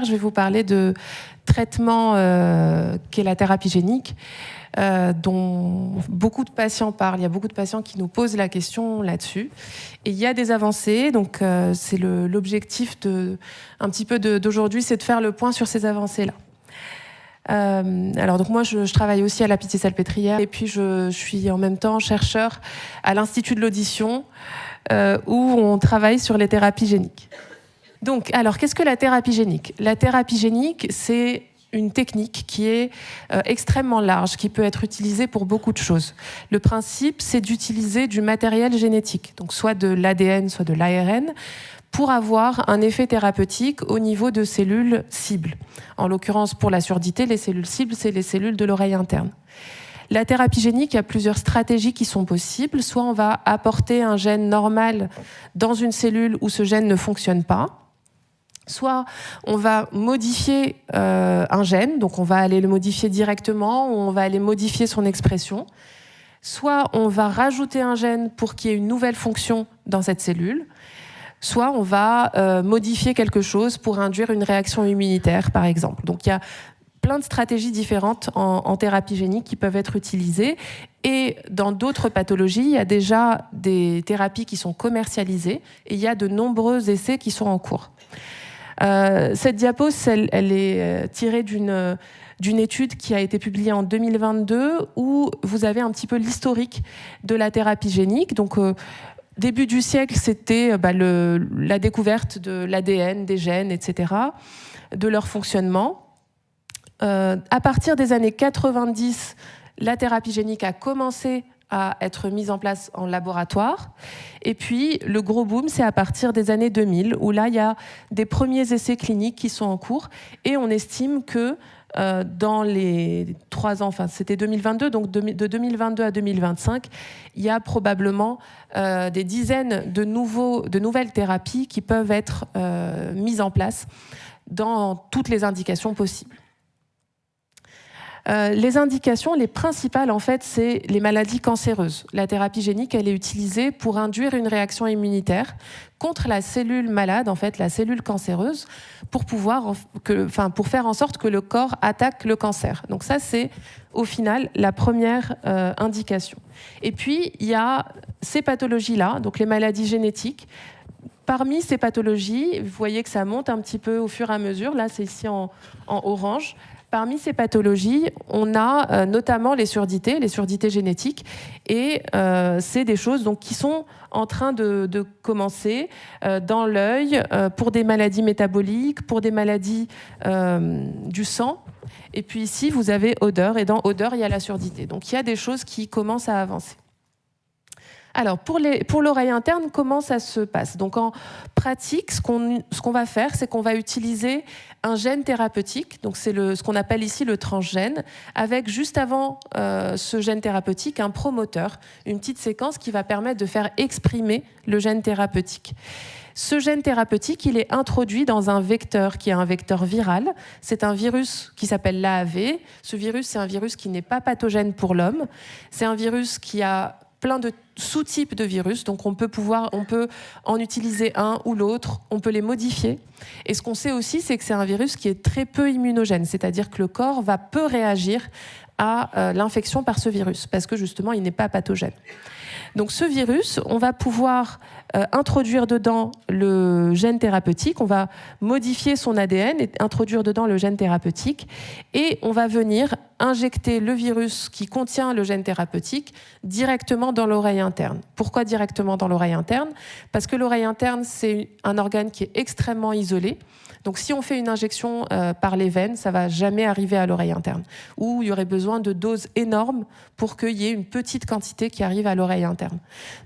Je vais vous parler de traitement qu'est la thérapie génique, dont beaucoup de patients parlent. Il y a beaucoup de patients qui nous posent la question là-dessus. Et il y a des avancées, donc c'est l'objectif un petit peu d'aujourd'hui, c'est de faire le point sur ces avancées-là. Alors donc moi je travaille aussi à la Pitié-Salpêtrière et puis je suis en même temps chercheur à l'Institut de l'audition où on travaille sur les thérapies géniques. Donc, alors, qu'est-ce que la thérapie génique ? La thérapie génique, c'est une technique qui est extrêmement large, qui peut être utilisée pour beaucoup de choses. Le principe, c'est d'utiliser du matériel génétique, donc soit de l'ADN, soit de l'ARN, pour avoir un effet thérapeutique au niveau de cellules cibles. En l'occurrence, pour la surdité, les cellules cibles, c'est les cellules de l'oreille interne. La thérapie génique, il y a plusieurs stratégies qui sont possibles. Soit on va apporter un gène normal dans une cellule où ce gène ne fonctionne pas. Soit on va modifier un gène, donc on va aller le modifier directement, ou on va aller modifier son expression. Soit on va rajouter un gène pour qu'il y ait une nouvelle fonction dans cette cellule. Soit on va modifier quelque chose pour induire une réaction immunitaire, par exemple. Donc il y a plein de stratégies différentes en thérapie génique qui peuvent être utilisées. Et dans d'autres pathologies, il y a déjà des thérapies qui sont commercialisées et il y a de nombreux essais qui sont en cours. Cette diapo, elle est tirée d'une étude qui a été publiée en 2022 où vous avez un petit peu l'historique de la thérapie génique. Donc, début du siècle, c'était la découverte de l'ADN, des gènes, etc., de leur fonctionnement. À partir des années 90, la thérapie génique a commencé à être mise en place en laboratoire. Et puis, le gros boom, c'est à partir des années 2000, où là, il y a des premiers essais cliniques qui sont en cours. Et on estime que dans les 3 ans, enfin, c'était 2022, donc de 2022 à 2025, il y a probablement des dizaines de nouvelles thérapies qui peuvent être mises en place dans toutes les indications possibles. Les indications, les principales, en fait, c'est les maladies cancéreuses. La thérapie génique, elle est utilisée pour induire une réaction immunitaire contre la cellule malade, en fait, la cellule cancéreuse, pour faire en sorte que le corps attaque le cancer. Donc ça, c'est au final la première indication. Et puis, il y a ces pathologies-là, donc les maladies génétiques. Parmi ces pathologies, vous voyez que ça monte un petit peu au fur et à mesure. Là, c'est ici en orange. Parmi ces pathologies, on a notamment les surdités génétiques, et c'est des choses donc, qui sont en train de commencer dans l'œil pour des maladies métaboliques, pour des maladies du sang. Et puis ici, vous avez odeur, et dans odeur, il y a la surdité. Donc il y a des choses qui commencent à avancer. Alors, pour l'oreille interne, comment ça se passe ? Donc, en pratique, ce qu'on va faire, c'est qu'on va utiliser un gène thérapeutique, donc c'est ce qu'on appelle ici le transgène, avec juste avant ce gène thérapeutique, un promoteur, une petite séquence qui va permettre de faire exprimer le gène thérapeutique. Ce gène thérapeutique, il est introduit dans un vecteur qui est un vecteur viral. C'est un virus qui s'appelle l'AAV. Ce virus, c'est un virus qui n'est pas pathogène pour l'homme. C'est un virus qui a plein de sous-types de virus, donc on peut en utiliser un ou l'autre, on peut les modifier. Et ce qu'on sait aussi, c'est que c'est un virus qui est très peu immunogène, c'est-à-dire que le corps va peu réagir à l'infection par ce virus, parce que justement, il n'est pas pathogène. Donc ce virus, on va pouvoir introduire dedans le gène thérapeutique, on va modifier son ADN et introduire dedans le gène thérapeutique, et on va venir injecter le virus qui contient le gène thérapeutique directement dans l'oreille interne. Pourquoi directement dans l'oreille interne ? Parce que l'oreille interne, c'est un organe qui est extrêmement isolé. Donc si on fait une injection par les veines, ça ne va jamais arriver à l'oreille interne, où il y aurait besoin de doses énormes pour qu'il y ait une petite quantité qui arrive à l'oreille interne.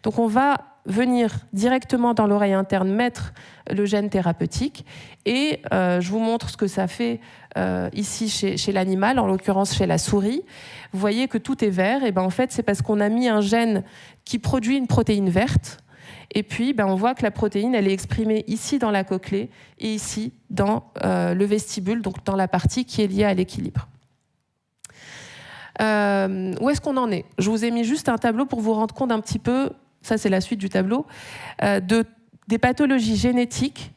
Donc on va venir directement dans l'oreille interne mettre le gène thérapeutique, et je vous montre ce que ça fait ici chez l'animal, en l'occurrence chez la souris. Vous voyez que tout est vert, et en fait c'est parce qu'on a mis un gène qui produit une protéine verte. Et puis, on voit que la protéine, elle est exprimée ici dans la cochlée et ici dans le vestibule, donc dans la partie qui est liée à l'équilibre. Où est-ce qu'on en est ? Je vous ai mis juste un tableau pour vous rendre compte un petit peu, ça c'est la suite du tableau, des pathologies génétiques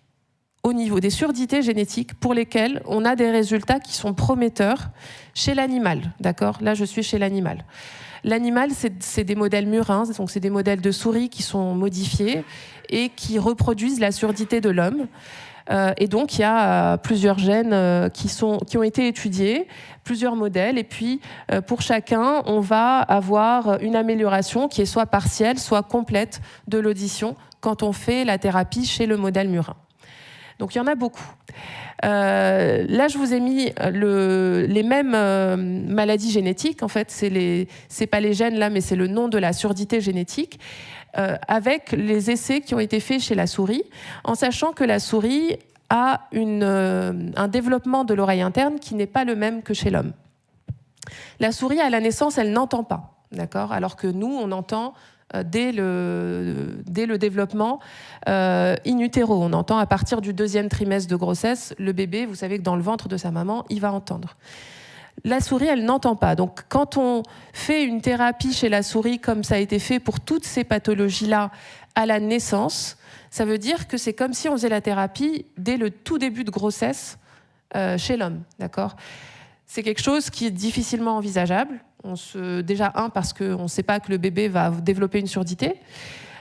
au niveau des surdités génétiques pour lesquelles on a des résultats qui sont prometteurs chez l'animal. D'accord ? Là, je suis chez l'animal. L'animal, c'est des modèles murins, donc c'est des modèles de souris qui sont modifiés et qui reproduisent la surdité de l'homme. Et donc, il y a plusieurs gènes qui ont été étudiés, plusieurs modèles, et puis pour chacun, on va avoir une amélioration qui est soit partielle, soit complète de l'audition quand on fait la thérapie chez le modèle murin. Donc, il y en a beaucoup. Là, je vous ai mis les mêmes maladies génétiques. En fait, c'est pas les gènes là, mais c'est le nom de la surdité génétique. Avec les essais qui ont été faits chez la souris, en sachant que la souris a un développement de l'oreille interne qui n'est pas le même que chez l'homme. La souris, à la naissance, elle n'entend pas, d'accord ? Alors que nous, on entend dès le développement in utero. On entend à partir du 2e trimestre de grossesse, le bébé, vous savez que dans le ventre de sa maman, il va entendre. La souris, elle n'entend pas. Donc, quand on fait une thérapie chez la souris, comme ça a été fait pour toutes ces pathologies-là à la naissance, ça veut dire que c'est comme si on faisait la thérapie dès le tout début de grossesse chez l'homme. D'accord ? C'est quelque chose qui est difficilement envisageable. Déjà, parce qu'on ne sait pas que le bébé va développer une surdité.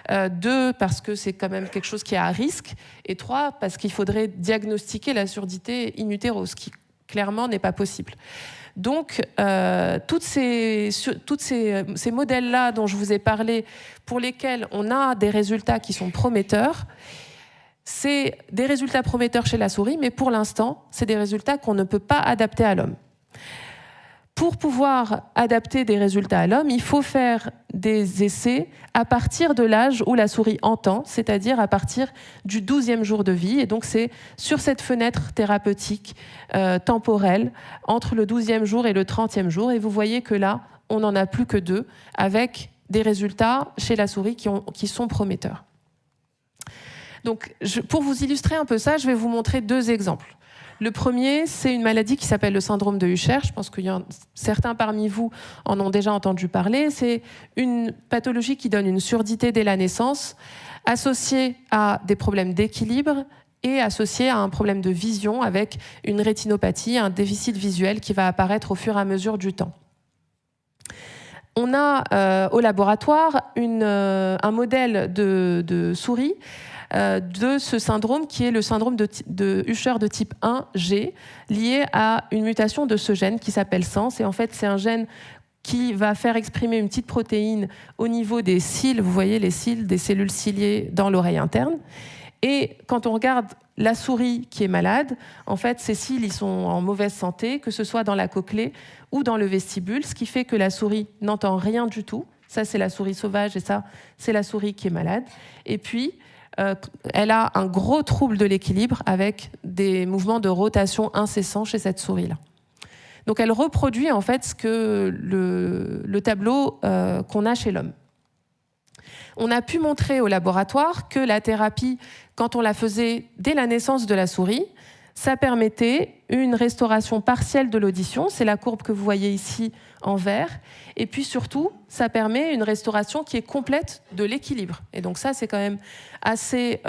2, parce que c'est quand même quelque chose qui est à risque. Et 3, parce qu'il faudrait diagnostiquer la surdité in utero, ce qui clairement n'est pas possible. Donc, tous ces modèles-là dont je vous ai parlé, pour lesquels on a des résultats qui sont prometteurs, c'est des résultats prometteurs chez la souris, mais pour l'instant, c'est des résultats qu'on ne peut pas adapter à l'homme. Pour pouvoir adapter des résultats à l'homme, il faut faire des essais à partir de l'âge où la souris entend, c'est-à-dire à partir du 12e jour de vie. Et donc, c'est sur cette fenêtre thérapeutique temporelle, entre le 12e jour et le 30e jour. Et vous voyez que là, on n'en a plus que 2, avec des résultats chez la souris qui sont prometteurs. Donc, pour vous illustrer un peu ça, je vais vous montrer 2 exemples. Le premier, c'est une maladie qui s'appelle le syndrome de Usher. Je pense que certains parmi vous en ont déjà entendu parler. C'est une pathologie qui donne une surdité dès la naissance, associée à des problèmes d'équilibre et associée à un problème de vision avec une rétinopathie, un déficit visuel qui va apparaître au fur et à mesure du temps. On a au laboratoire un modèle de souris de ce syndrome qui est le syndrome de Usher de type 1G, lié à une mutation de ce gène qui s'appelle SENS. Et en fait, c'est un gène qui va faire exprimer une petite protéine au niveau des cils, vous voyez les cils, des cellules ciliées dans l'oreille interne. Et quand on regarde la souris qui est malade, en fait, ces cils, ils sont en mauvaise santé, que ce soit dans la cochlée ou dans le vestibule, ce qui fait que la souris n'entend rien du tout. Ça, c'est la souris sauvage et ça, c'est la souris qui est malade. Et puis, elle a un gros trouble de l'équilibre avec des mouvements de rotation incessants chez cette souris-là. Donc elle reproduit en fait ce que le tableau qu'on a chez l'homme. On a pu montrer au laboratoire que la thérapie, quand on la faisait dès la naissance de la souris, ça permettait une restauration partielle de l'audition, c'est la courbe que vous voyez ici en vert, et puis surtout, ça permet une restauration qui est complète de l'équilibre. Et donc ça, c'est quand même assez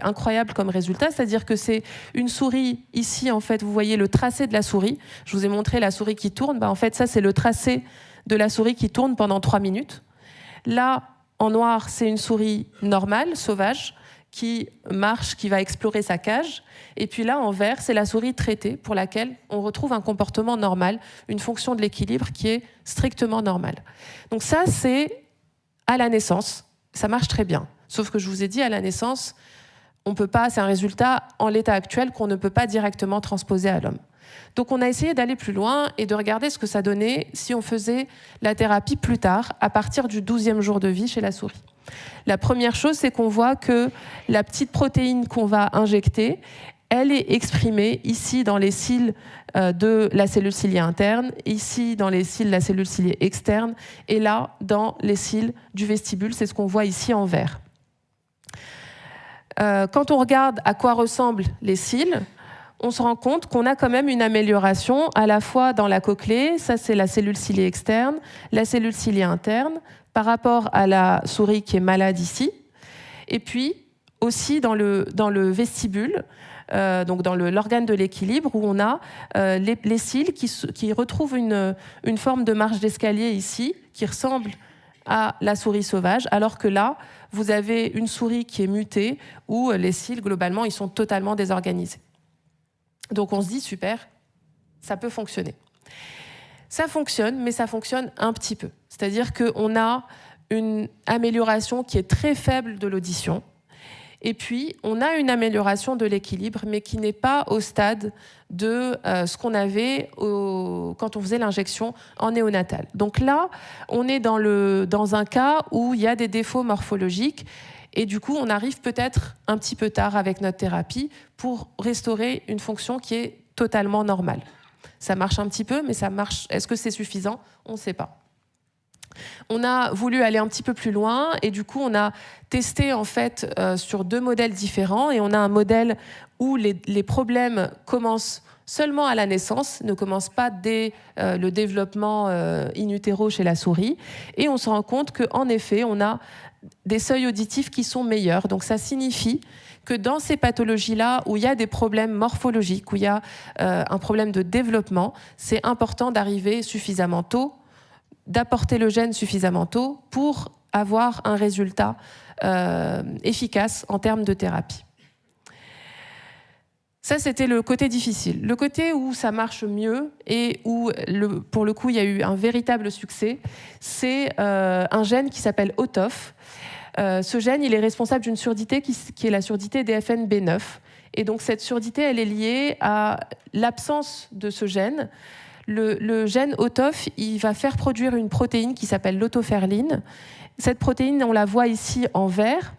incroyable comme résultat, c'est-à-dire que c'est une souris, ici, en fait, vous voyez le tracé de la souris, je vous ai montré la souris qui tourne, en fait, ça, c'est le tracé de la souris qui tourne pendant 3 minutes. Là, en noir, c'est une souris normale, sauvage, qui marche, qui va explorer sa cage. Et puis là, en vert, c'est la souris traitée pour laquelle on retrouve un comportement normal, une fonction de l'équilibre qui est strictement normale. Donc ça, c'est à la naissance. Ça marche très bien. Sauf que je vous ai dit, à la naissance, on peut pas, c'est un résultat en l'état actuel qu'on ne peut pas directement transposer à l'homme. Donc on a essayé d'aller plus loin et de regarder ce que ça donnait si on faisait la thérapie plus tard, à partir du 12e jour de vie chez la souris. La première chose, c'est qu'on voit que la petite protéine qu'on va injecter, elle est exprimée ici dans les cils de la cellule ciliée interne, ici dans les cils de la cellule ciliée externe, et là dans les cils du vestibule, c'est ce qu'on voit ici en vert. Quand on regarde à quoi ressemblent les cils, on se rend compte qu'on a quand même une amélioration à la fois dans la cochlée, ça c'est la cellule ciliée externe, la cellule ciliée interne, par rapport à la souris qui est malade ici. Et puis, aussi dans le vestibule, donc dans l'organe de l'équilibre, où on a les cils qui retrouvent une forme de marche d'escalier ici, qui ressemble à la souris sauvage, alors que là, vous avez une souris qui est mutée, où les cils, globalement, ils sont totalement désorganisés. Donc on se dit, super, ça peut fonctionner. Ça fonctionne, mais ça fonctionne un petit peu. C'est-à-dire qu'on a une amélioration qui est très faible de l'audition, et puis on a une amélioration de l'équilibre, mais qui n'est pas au stade de ce qu'on avait quand on faisait l'injection en néonatal. Donc là, on est dans un cas où il y a des défauts morphologiques, et du coup, on arrive peut-être un petit peu tard avec notre thérapie pour restaurer une fonction qui est totalement normale. Ça marche un petit peu, mais ça marche. Est-ce que c'est suffisant? On ne sait pas. On a voulu aller un petit peu plus loin et du coup, on a testé en fait sur 2 modèles différents et on a un modèle où les problèmes commencent seulement à la naissance, ne commencent pas dès le développement in utero chez la souris, et on se rend compte qu'en effet, on a des seuils auditifs qui sont meilleurs. Donc ça signifie que dans ces pathologies-là, où il y a des problèmes morphologiques, où il y a un problème de développement, c'est important d'arriver suffisamment tôt, d'apporter le gène suffisamment tôt pour avoir un résultat efficace en termes de thérapie. Ça, c'était le côté difficile. Le côté où ça marche mieux et où, pour le coup, il y a eu un véritable succès, c'est un gène qui s'appelle OTOF. Ce gène, il est responsable d'une surdité qui est la surdité DFN-B9. Et donc, cette surdité, elle est liée à l'absence de ce gène. Le gène OTOF, il va faire produire une protéine qui s'appelle l'autoferline. Cette protéine, on la voit ici en vert,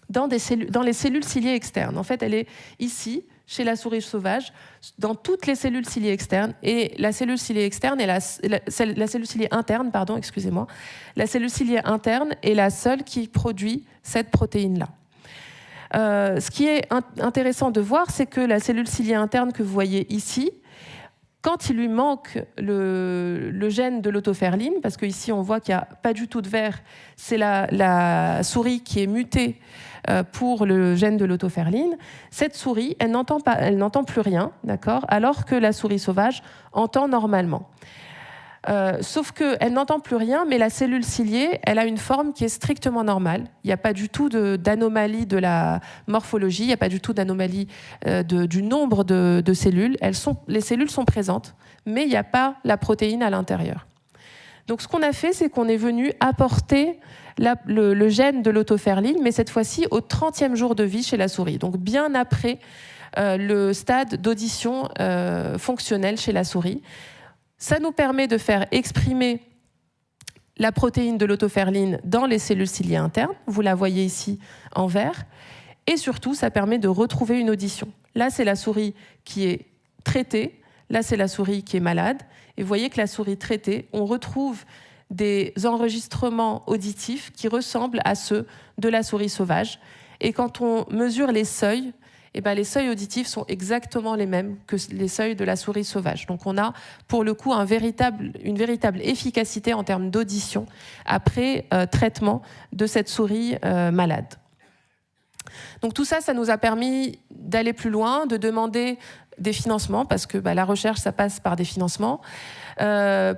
dans les cellules ciliées externes. En fait, elle est ici, chez la souris sauvage, dans toutes les cellules ciliées externes. Et la cellule ciliée externe est la cellule ciliée interne, pardon, excusez-moi. La cellule ciliée interne est la seule qui produit cette protéine-là. Ce qui est intéressant de voir, c'est que la cellule ciliée interne que vous voyez ici, quand il lui manque le gène de l'autoferline, parce qu'ici on voit qu'il n'y a pas du tout de vert, c'est la souris qui est mutée pour le gène de l'autoferline, cette souris, elle n'entend plus rien, d'accord, alors que la souris sauvage entend normalement. Sauf qu'elle n'entend plus rien, mais la cellule ciliée, elle a une forme qui est strictement normale. Il n'y a pas du tout d'anomalie de la morphologie, il n'y a pas du tout d'anomalie du nombre de cellules. Les cellules sont présentes, mais il n'y a pas la protéine à l'intérieur. Donc ce qu'on a fait, c'est qu'on est venu apporter le gène de l'autoferline, mais cette fois-ci au 30e jour de vie chez la souris, donc bien après le stade d'audition fonctionnelle chez la souris. Ça nous permet de faire exprimer la protéine de l'autoferline dans les cellules ciliées internes. Vous la voyez ici en vert. Et surtout, ça permet de retrouver une audition. Là, c'est la souris qui est traitée. Là, c'est la souris qui est malade. Et vous voyez que la souris traitée, on retrouve des enregistrements auditifs qui ressemblent à ceux de la souris sauvage. Et quand on mesure les seuils, eh bien, les seuils auditifs sont exactement les mêmes que les seuils de la souris sauvage. Donc on a pour le coup une véritable efficacité en termes d'audition après traitement de cette souris malade. Donc tout ça, ça nous a permis d'aller plus loin, de demander des financements, parce que la recherche, ça passe par des financements,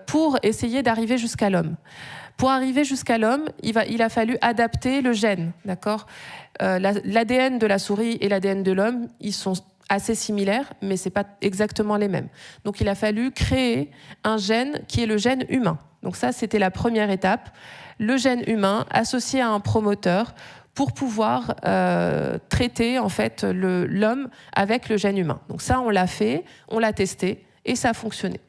pour essayer d'arriver jusqu'à l'homme. Pour arriver jusqu'à l'homme, il a fallu adapter le gène, d'accord ? L'ADN de la souris et l'ADN de l'homme, ils sont assez similaires, mais ce n'est pas exactement les mêmes. Donc il a fallu créer un gène qui est le gène humain. Donc ça, c'était la première étape. Le gène humain associé à un promoteur pour pouvoir traiter en fait l'homme avec le gène humain. Donc ça, on l'a fait, on l'a testé et ça a fonctionné.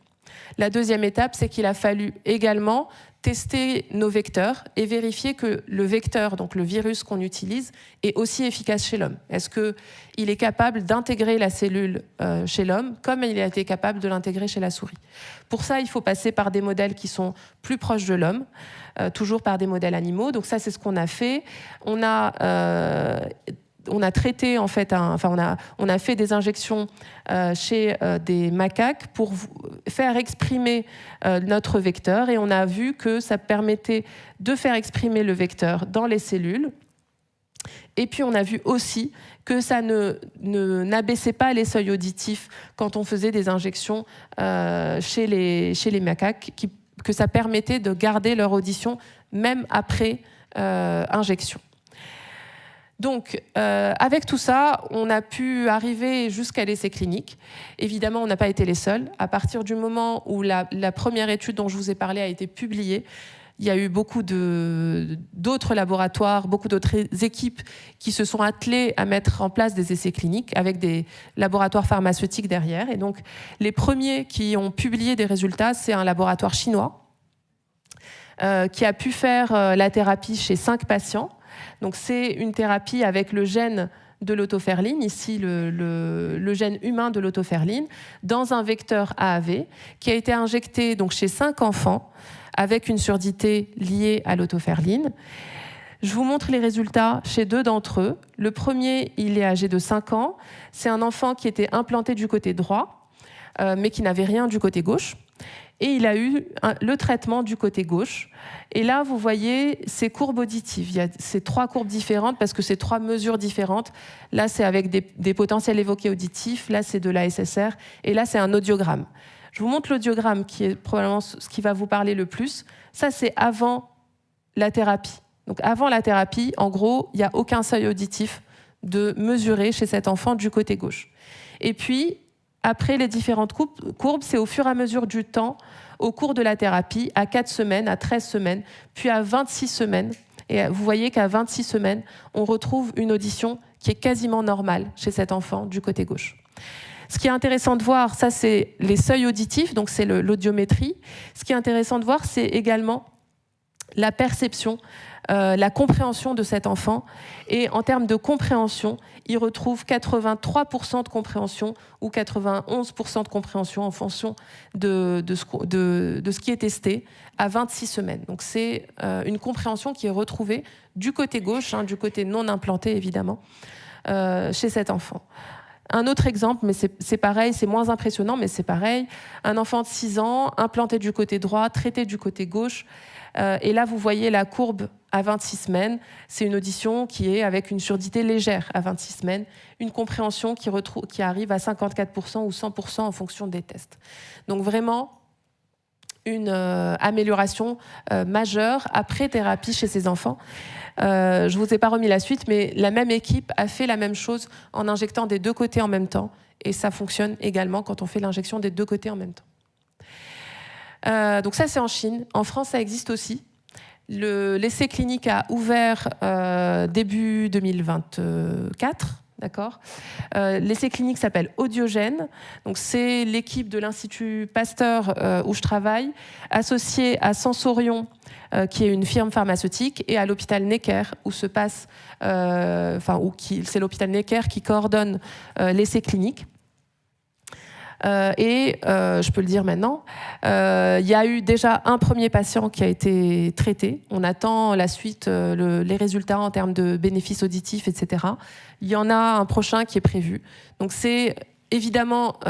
La deuxième étape, c'est qu'il a fallu également tester nos vecteurs et vérifier que le vecteur, donc le virus qu'on utilise, est aussi efficace chez l'homme. Est-ce qu'il est capable d'intégrer la cellule chez l'homme comme il a été capable de l'intégrer chez la souris? Pour ça, il faut passer par des modèles qui sont plus proches de l'homme, toujours par des modèles animaux. Donc ça, c'est ce qu'on a fait. On a traité, en fait, on a fait des injections chez des macaques pour faire exprimer notre vecteur et on a vu que ça permettait de faire exprimer le vecteur dans les cellules Et puis on a vu aussi que ça n'abaissait pas les seuils auditifs quand on faisait des injections chez les macaques, que ça permettait de garder leur audition même après injection. Donc, avec tout ça, on a pu arriver jusqu'à l'essai clinique. Évidemment, on n'a pas été les seuls. À partir du moment où la première étude dont je vous ai parlé a été publiée, il y a eu beaucoup d'autres laboratoires, beaucoup d'autres équipes qui se sont attelées à mettre en place des essais cliniques avec des laboratoires pharmaceutiques derrière. Et donc, les premiers qui ont publié des résultats, c'est un laboratoire chinois qui a pu faire la thérapie chez 5 patients. Donc, c'est une thérapie avec le gène de l'autoferline, ici le gène humain de l'autoferline, dans un vecteur AAV qui a été injecté donc, chez 5 enfants avec une surdité liée à l'autoferline. Je vous montre les résultats chez 2 d'entre eux. Le premier, il est âgé de 5 ans. C'est un enfant qui était implanté du côté droit, mais qui n'avait rien du côté gauche. Et il a eu le traitement du côté gauche. Et là, vous voyez ces courbes auditives. Il y a ces 3 courbes différentes parce que c'est 3 mesures différentes. Là, c'est avec des potentiels évoqués auditifs. Là, c'est de l'ASSR. Et là, c'est un audiogramme. Je vous montre l'audiogramme qui est probablement ce qui va vous parler le plus. Ça, c'est avant la thérapie. Donc, avant la thérapie, en gros, il n'y a aucun seuil auditif de mesurer chez cet enfant du côté gauche. Et puis, après les différentes courbes, c'est au fur et à mesure du temps, au cours de la thérapie, à 4 semaines, à 13 semaines, puis à 26 semaines. Et vous voyez qu'à 26 semaines, on retrouve une audition qui est quasiment normale chez cet enfant du côté gauche. Ce qui est intéressant de voir, ça c'est les seuils auditifs, donc c'est l'audiométrie. Ce qui est intéressant de voir, c'est également la perception, la compréhension de cet enfant. Et en termes de compréhension, il retrouve 83% de compréhension ou 91% de compréhension en fonction de ce qui est testé à 26 semaines. Donc c'est une compréhension qui est retrouvée du côté gauche, du côté non implanté évidemment, chez cet enfant. Un autre exemple, mais c'est pareil, c'est moins impressionnant, mais c'est pareil. Un enfant de 6 ans, implanté du côté droit, traité du côté gauche. Et là, vous voyez la courbe à 26 semaines. C'est une audition qui est avec une surdité légère à 26 semaines. Une compréhension qui arrive à 54% ou 100% en fonction des tests. Donc vraiment, une amélioration majeure après thérapie chez ces enfants. Je ne vous ai pas remis la suite, mais la même équipe a fait la même chose en injectant des 2 côtés en même temps. Et ça fonctionne également quand on fait l'injection des 2 côtés en même temps. Donc ça, c'est en Chine. En France, ça existe aussi. L'essai clinique a ouvert début 2024. D'accord. L'essai clinique s'appelle Audiogène. Donc c'est l'équipe de l'Institut Pasteur où je travaille, associée à Sensorion, qui est une firme pharmaceutique, et à l'hôpital Necker où se passe, c'est l'hôpital Necker qui coordonne l'essai clinique. Je peux le dire maintenant, il y a eu déjà un premier patient qui a été traité. On attend la suite, les résultats en termes de bénéfices auditifs, etc. Il y en a un prochain qui est prévu. Donc c'est évidemment,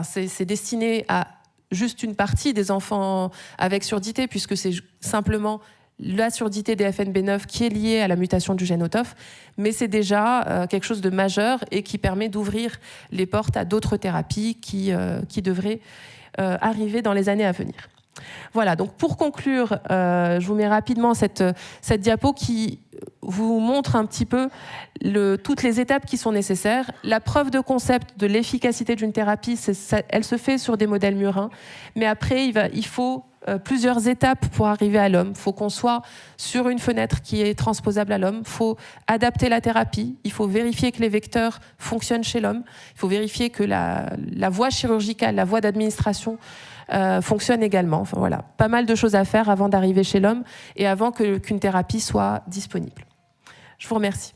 c'est destiné à juste une partie des enfants avec surdité, puisque c'est simplement la surdité des FNB9 qui est liée à la mutation du gène OTOF, mais c'est déjà quelque chose de majeur et qui permet d'ouvrir les portes à d'autres thérapies qui devraient arriver dans les années à venir. Voilà, donc pour conclure, je vous mets rapidement cette diapo qui vous montre un petit peu toutes les étapes qui sont nécessaires. La preuve de concept de l'efficacité d'une thérapie, elle se fait sur des modèles murins, mais après, il faut plusieurs étapes pour arriver à l'homme. Il faut qu'on soit sur une fenêtre qui est transposable à l'homme. Il faut adapter la thérapie. Il faut vérifier que les vecteurs fonctionnent chez l'homme. Il faut vérifier que la voie chirurgicale, la voie d'administration fonctionne également. Enfin, voilà, pas mal de choses à faire avant d'arriver chez l'homme et avant qu'une thérapie soit disponible. Je vous remercie.